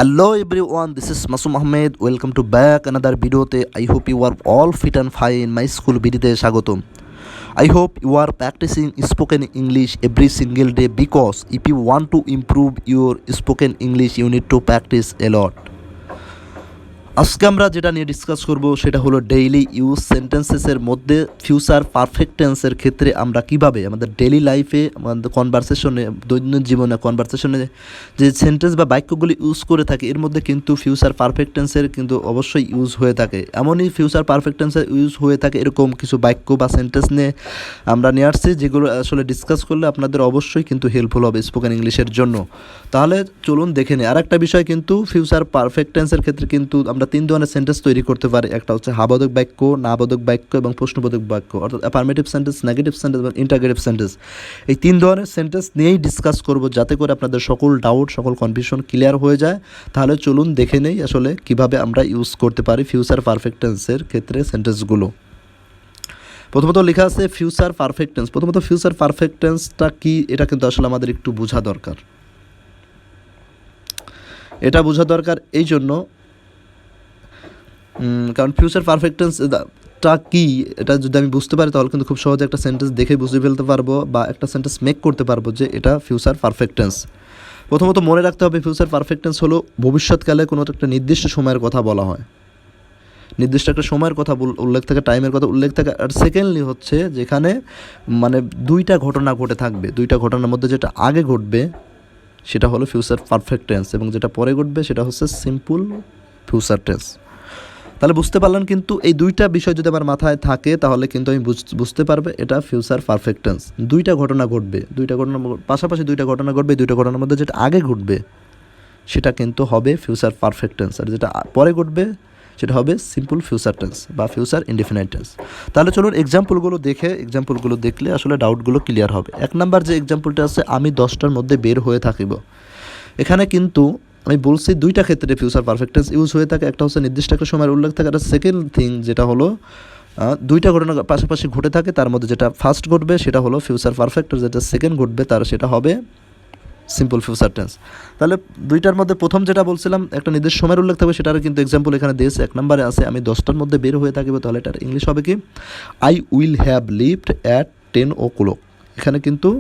Hello everyone, this is Masum Ahmed. Welcome to back another video. I hope you are all fit and fine. My school ভিডিওতে স্বাগতম. I hope you are practicing spoken English every single day because if you want to improve your spoken English, you need to practice a lot. আজকে আমরা যেটা নিয়ে discuss করব সেটা হলো daily use সেন্টেন্সেসের মধ্যে ফিউচার পারফেক্ট টেন্সের ক্ষেত্রে আমরা কিভাবে আমাদের ডেইলি লাইফে আমাদের কনভারসেশনে দৈনন্দিন জীবনে কনভারসেশনে যে সেন্টেন্স বা বাক্যগুলি ইউজ করে থাকি এর মধ্যে কিন্তু ফিউচার পারফেক্ট টেন্সের কিন্তু অবশ্যই ইউজ হয়ে থাকে। এমনই ফিউচার পারফেক্ট টেন্সের ইউজ হয়ে থাকে এরকম কিছু বাক্য বা সেন্টেন্স নিয়ে আমরা নিয়ে আসছি, যেগুলো আসলে ডিসকাস করলে আপনাদের অবশ্যই কিন্তু হেল্পফুল হবে স্পোকেন ইংলিশের জন্য। তাহলে চলুন দেখে নিই। আর একটা বিষয় কিন্তু ফিউচার পারফেক্ট টেন্সের ক্ষেত্রে কিন্তু আমরা তিন ধরনের সেন্টেন্স তৈরি করতে পারি। একটা হচ্ছে হাবোধক বাক্য, নাবোধক বাক্য এবং প্রশ্নবোধক বাক্য, অর্থাৎ অ্যাফার্মেটিভ সেন্টেন্স, নেগেটিভ সেন্টেন্স এবং ইন্টারগেটিভ সেন্টেন্স। এই তিন ধরনের সেন্টেন্স নিয়েই ডিসকাস করব যাতে করে আপনাদের সকল ডাউট সকল কনফিউশন ক্লিয়ার হয়ে যায়। তাহলে চলুন দেখে নেই আসলে কিভাবে আমরা ইউজ করতে পারি ফিউচার পারফেক্ট টেন্সের ক্ষেত্রে সেন্টেন্সগুলো। প্রথমত লেখা আছে ফিউচার পারফেক্ট টেন্স। প্রথমত ফিউচার পারফেক্ট টেন্সটা কি এটা কিন্তু আসলে আমাদের একটু বোঝা দরকার। এটা বোঝা দরকার এই জন্য কারণ ফিউচার পারফেক্ট টেন্সটা কী এটা যদি আমি বুঝতে পারি তাহলে কিন্তু খুব সহজে একটা সেন্টেন্স দেখে বুঝে ফেলতে পারবো বা একটা সেন্টেন্স মেক করতে পারবো যে এটা ফিউচার পারফেক্ট টেন্স। প্রথমত মনে রাখতে হবে ফিউচার পারফেক্ট টেন্স হলো ভবিষ্যৎকালে কোনো একটা নির্দিষ্ট সময়ের কথা বলা হয়, নির্দিষ্ট একটা সময়ের কথা উল্লেখ থাকে, টাইমের কথা উল্লেখ থাকে। আর সেকেন্ডলি হচ্ছে যেখানে মানে দুইটা ঘটনা ঘটে থাকবে, দুইটা ঘটনার মধ্যে যেটা আগে ঘটবে সেটা হলো ফিউচার পারফেক্ট টেন্স এবং যেটা পরে ঘটবে সেটা হচ্ছে সিম্পল ফিউচার টেন্স। তাহলে বুঝতে পারলেন কিন্তু এই দুইটা বিষয় যদি আমার মাথায় থাকে তাহলে কিন্তু আমি বুঝতে পারবে এটা ফিউচার পারফেক্ট টেন্স। দুইটা ঘটনা ঘটবে, দুইটা ঘটনা পাশাপাশি দুইটা ঘটনা ঘটবে, দুইটা ঘটনার মধ্যে যেটা আগে ঘটবে সেটা কিন্তু হবে ফিউচার পারফেক্ট টেন্স, আর যেটা পরে ঘটবে সেটা হবে সিম্পল ফিউচার টেন্স বা ফিউচার ইনডিফিনাইট টেন্স। তাহলে চলুন এক্সাম্পলগুলো দেখলে আসলে ডাউটগুলো ক্লিয়ার হবে। এক নাম্বার যে এক্সাম্পলটা আছে, আমি 10টার মধ্যে বের হয়ে থাকিব। এখানে কিন্তু আমি বলছি দুইটা ক্ষেত্রে ফিউচার পারফেক্ট টেন্স ইউজ হয়ে থাকে। একটা হচ্ছে নির্দিষ্ট একটা সময়ের উল্লেখ থাকে, একটা সেকেন্ড থিং যেটা হলো দুইটা ঘটনা পাশাপাশি ঘটে থাকে, তার মধ্যে যেটা ফার্স্ট ঘটবে সেটা হলো ফিউচার পারফেক্ট, আর যেটা সেকেন্ড ঘটবে তার সেটা হবে সিম্পল ফিউচার টেন্স। তাহলে দুইটার মধ্যে প্রথম যেটা বলছিলাম একটা নির্দিষ্ট সময়ের উল্লেখ থাকবে সেটার কিন্তু এক্সাম্পল এখানে দিয়েছে। এক নম্বরে আছে আমি 10টার মধ্যে বের হয়ে থাকিব, তাহলে এটার ইংলিশ হবে কি I will have lived at 10 o'clock। এখানে কিন্তু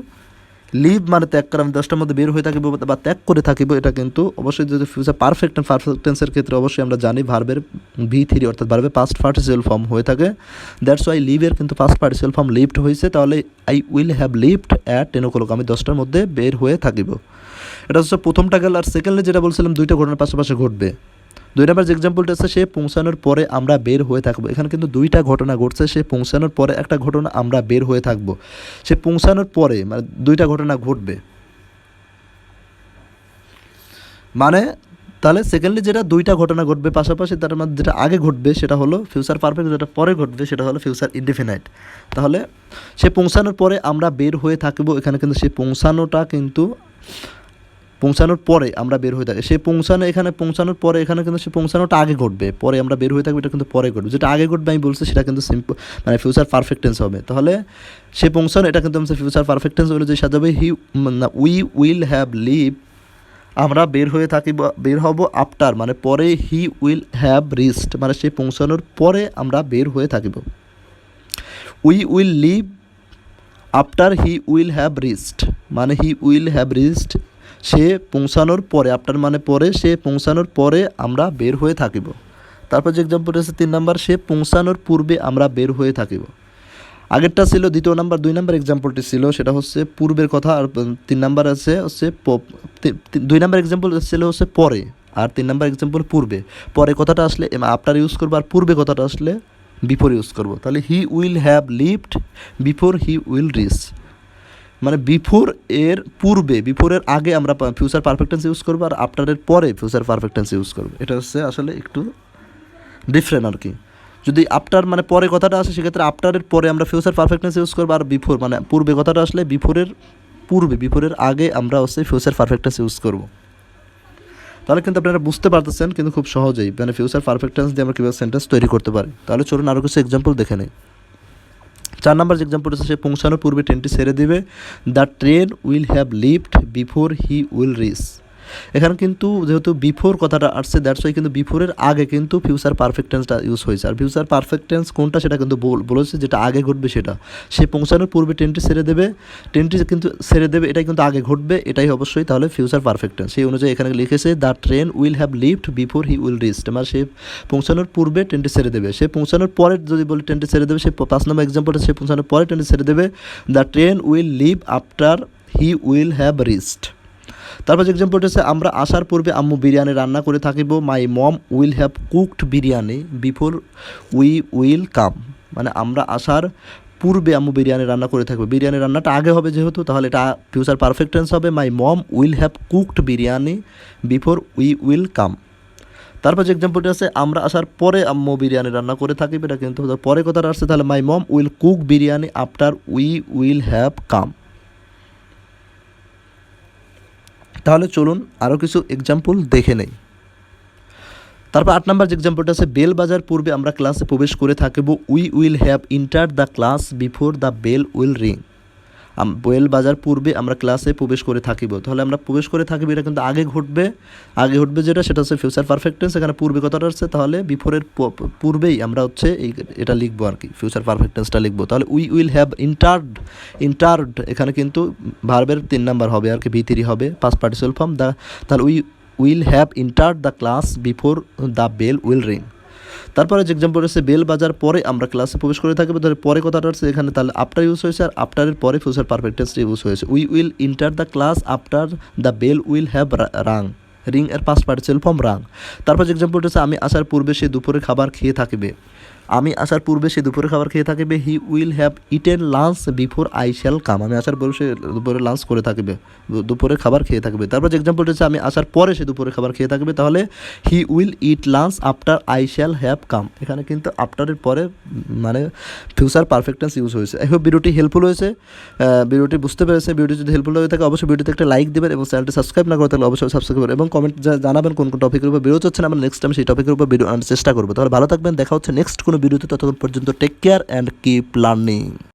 লিভ মানে ত্যাগ করা, আমি 10টার মধ্যে বের হয়ে থাকিব বা ত্যাগ করে থাকিব, এটা কিন্তু অবশ্যই যদি ফিউচার পারফেক্ট টেন্সের ক্ষেত্রে অবশ্যই আমরা জানি ভার্বের V3 অর্থাৎ ভার্বের পাস্ট পার্টিসিপাল ফর্ম হয়ে থাকে। দ্যাটস ওয়াই লিভের কিন্তু পাস্ট পার্টিসিপাল ফর্ম লিভড হয়েছে। তাহলে I will have lived at 10 o'clock, আমি 10টার মধ্যে বের হয়ে থাকিব। এটা হচ্ছে প্রথমটা গেল। আর সেকেন্ডলি যেটা বলছিলাম দুইটা ঘটনার পাশাপাশি ঘটবে। দুই নম্বর যে এক্সাম্পলটা আছে সে পৌঁছানোর পরে আমরা বের হয়ে থাকবো। এখানে কিন্তু দুইটা ঘটনা ঘটছে, সে পৌঁছানোর পরে একটা ঘটনা আমরা বের হয়ে থাকবো। সে পৌঁছানোর পরে মানে দুইটা ঘটনা ঘটবে মানে তাহলে সেকেন্ডলি যেটা দুইটা ঘটনা ঘটবে পাশাপাশি তার মধ্যে যেটা আগে ঘটবে সেটা হলো ফিউচার পারফেক্ট, যেটা পরে ঘটবে সেটা হলো ফিউচার ইনডিফিনাইট। তাহলে সে পৌঁছানোর পরে আমরা বের হয়ে থাকবো, এখানে কিন্তু সে পৌঁছানোটা কিন্তু পৌঁছানোর পরে আমরা বের হয়ে থাকি। সে পৌঁছানোর পরে এখানে কিন্তু সে পৌঁছানোটা আগে ঘটবে, পরে আমরা বের হয়ে থাকবো এটা কিন্তু পরে ঘটবে। যেটা আগে ঘটবে আমি বলছি সেটা কিন্তু সিম্পল মানে ফিউচার পারফেক্ট টেন্স হবে। তাহলে সে পৌঁছানো এটা কিন্তু আমাদের ফিউচার পারফেক্ট টেন্স হলো যে সাজাবে উই উইল হ্যাভ লিভ, আমরা বের হয়ে থাকিব বের হব আফটার মানে পরে, হি উইল হ্যাভ রিচড মানে সে পৌঁছানোর পরে আমরা বের হয়ে থাকিব। We will leave after he will have reached মানে হি উইল হ্যাভ রিচড সে পৌঁছানোর পরে, আফটার মানে পরে, সে পৌঁছানোর পরে আমরা বের হয়ে থাকিব। তারপর যে এক্সাম্পল আছে 3 নাম্বার, সে পৌঁছানোর পূর্বে আমরা বের হয়ে থাকিব। আগেরটা ছিল দ্বিতীয় নাম্বার, 2 নাম্বার এক্সাম্পলটি ছিল সেটা হচ্ছে পূর্বের কথা, আর 3 নাম্বার আছে হচ্ছে 2 নাম্বার এক্সাম্পল ছিল হচ্ছে পরে, আর 3 নাম্বার এক্সাম্পল পূর্বে। পরে কথাটা আসলে আফটার ইউজ করবো, আর পূর্বে কথাটা আসলে বিফোর ইউজ করবো। তাহলে he will have lived before he will reach মানে বিফোর এর পূর্বে, বিফোরের আগে আমরা ফিউচার পারফেক্ট টেন্স ইউজ করবো, আর আফটারের পরে ফিউচার পারফেক্ট টেন্স ইউজ করবো। এটা হচ্ছে আসলে একটু ডিফারেন্ট আর কি। যদি আফটার মানে পরে কথাটা আসে সেক্ষেত্রে আফটারের পরে আমরা ফিউচার পারফেক্ট টেন্স ইউজ করবো, আর বিফোর মানে পূর্বে কথাটা আসলে বিফোরের আগে আমরা হচ্ছে ফিউচার পারফেক্ট টেন্স ইউজ করবো। তাহলে কিন্তু আপনারা বুঝতে পারতেছেন কিন্তু খুব সহজেই মানে ফিউচার পারফেক্ট টেন্স দিয়ে আমরা কীভাবে সেন্টেন্স তৈরি করতে পারি। তাহলে চলুন আরও কিছু এক্সাম্পল দেখে নেই। 4 নাম্বার যে এক্সাম্পল আছে, সে পৌঁছানোর পূর্বে ট্রেনটি ছেড়ে দিবে। The train will have lived before he will reach এখানে কিন্তু যেহেতু বিফোর কথাটা আসছে দ্যাটস ওয়াই কিন্তু বিফোরের আগে কিন্তু ফিউচার পারফেক্ট টেন্সটা ইউজ হয়েছে। আর ফিউচার পারফেক্ট টেন্স কোনটা সেটা কিন্তু বলেছে যেটা আগে ঘটবে সেটা, সে পৌঁছানোর পূর্বে ট্রেনটি ছেড়ে দেবে, ট্রেনটি কিন্তু ছেড়ে দেবে এটাই কিন্তু আগে ঘটবে, এটাই অবশ্যই তাহলে ফিউচার পারফেক্ট টেন্স। সেই অনুযায়ী এখানে লিখেছে the train will have lived before he will reach, মানে সে পৌঁছানোর পূর্বে ট্রেনটি ছেড়ে দেবে, সে পৌঁছানোর পরে যদি বলি ট্রেনটি ছেড়ে দেবে, সে 5 নম্বর এক্সাম্পলটা সে পৌঁছানোর পরে ট্রেনটি ছেড়ে দেবে, the train will leave after he will have reached. তারপর যে এক্সাম্পলটা হচ্ছে আমরা আসার পূর্বে আম্মু বিরিয়ানি রান্না করে থাকিব, my mom will have cooked biryani before we will come, মানে আমরা আসার পূর্বে আম্মু বিরিয়ানি রান্না করে থাকবে, বিরিয়ানি রান্নাটা আগে হবে যেহেতু তাহলে এটা ফিউচার পারফেক্ট টেন্স হবে, my mom will have cooked biryani before we will come. তারপর যে এক্সাম্পলটা আছে আমরা আসার পরে আম্মু বিরিয়ানি রান্না করে থাকি, এটা কিন্তু পরে কথাটা আসছে, তাহলে my mom will cook biryani after we will have come. তাহলে চলুন আরও কিছু এক্সাম্পল দেখে নেই। তারপর 8 নম্বর যে এক্সাম্পলটা আছে বেল বাজার পূর্বে আমরা ক্লাসে প্রবেশ করে থাকব, we will have enter the class before the bell will ring, বেল বাজার পূর্বে আমরা ক্লাসে প্রবেশ করে থাকিব, তাহলে আমরা প্রবেশ করে থাকিব এটা কিন্তু আগে ঘটবে, আগে ঘটবে যেটা সেটা হচ্ছে ফিউচার পারফেক্ট টেন্স, এখানে পূর্বে কথাটা আসছে তাহলে বিফোরের পূর্বেই আমরা হচ্ছে এটা লিখবো আর কি, ফিউচার পারফেক্ট টেন্সটা লিখবো। তাহলে উই উইল হ্যাভ ইন্টার্ড এখানে কিন্তু ভার্বের 3 নাম্বার হবে আর কি, V3 হবে, পাস্ট পার্টিসিপাল ফর্ম, তাহলে we will have entered the class before the bell will ring. তারপরে যে এক্সাম্পল হচ্ছে বেল বাজার পরে আমরা ক্লাসে প্রবেশ করে থাকবো, তাহলে পরে কথাটা হচ্ছে এখানে তাহলে আফটার ইউজ হয়েছে, আর আফটারের পরে ফিউচার পারফেক্ট টেন্স ইউজ হয়েছে, we will enter the class after the bell will have ring এর পাস্ট পার্টিসিপাল ফর্ম রাং। তারপর যে এক্সাম্পলটা হচ্ছে আমি আসার পূর্বে সে দুপুরে খাবার খেয়ে থাকবে, আমি আসার পূর্বে সে দুপুরে খাবার খেয়ে থাকবে, he will have eaten lunch before I shall come, আমি আসার পরে সে দুপুরে লাঞ্চ করে থাকবে, দুপুরে খাবার খেয়ে থাকবে। তারপর যে এক্সাম্পলটা হচ্ছে আমি আসার পরে সে দুপুরে খাবার খেয়ে থাকবে, তাহলে he will eat lunch after I shall have come, এখানে কিন্তু আফটারের পরে মানে ফিউচার পারফেক্ট টেন্স ইউজ হয়েছে। এই হোপ ভিডিওটি হেল্পফুল হয়েছে, ভিডিওটি বুঝতে পেরেছে, ভিডিওটি যদি হেল্পফুল হয়ে থাকে অবশ্যই ভিডিওতে একটা লাইক দেবেন এবং চ্যানেলটি সাবস্ক্রাইব না করে থাকলে অবশ্যই সাবস্ক্রাইব করবেন এবং কমেন্ট জানাবেন কোন কোন টপিকের উপর ভিডিও চাচ্ছেন, আমরা নেক্সট টাইম সেই টপিকের উপর ভিডিও আনার চেষ্টা করবো। তাহলে ভালো থাকবেন, দেখা হচ্ছে নেক্সট কোনো ভিডিওতে, ততক্ষণ পর্যন্ত take care and keep learning.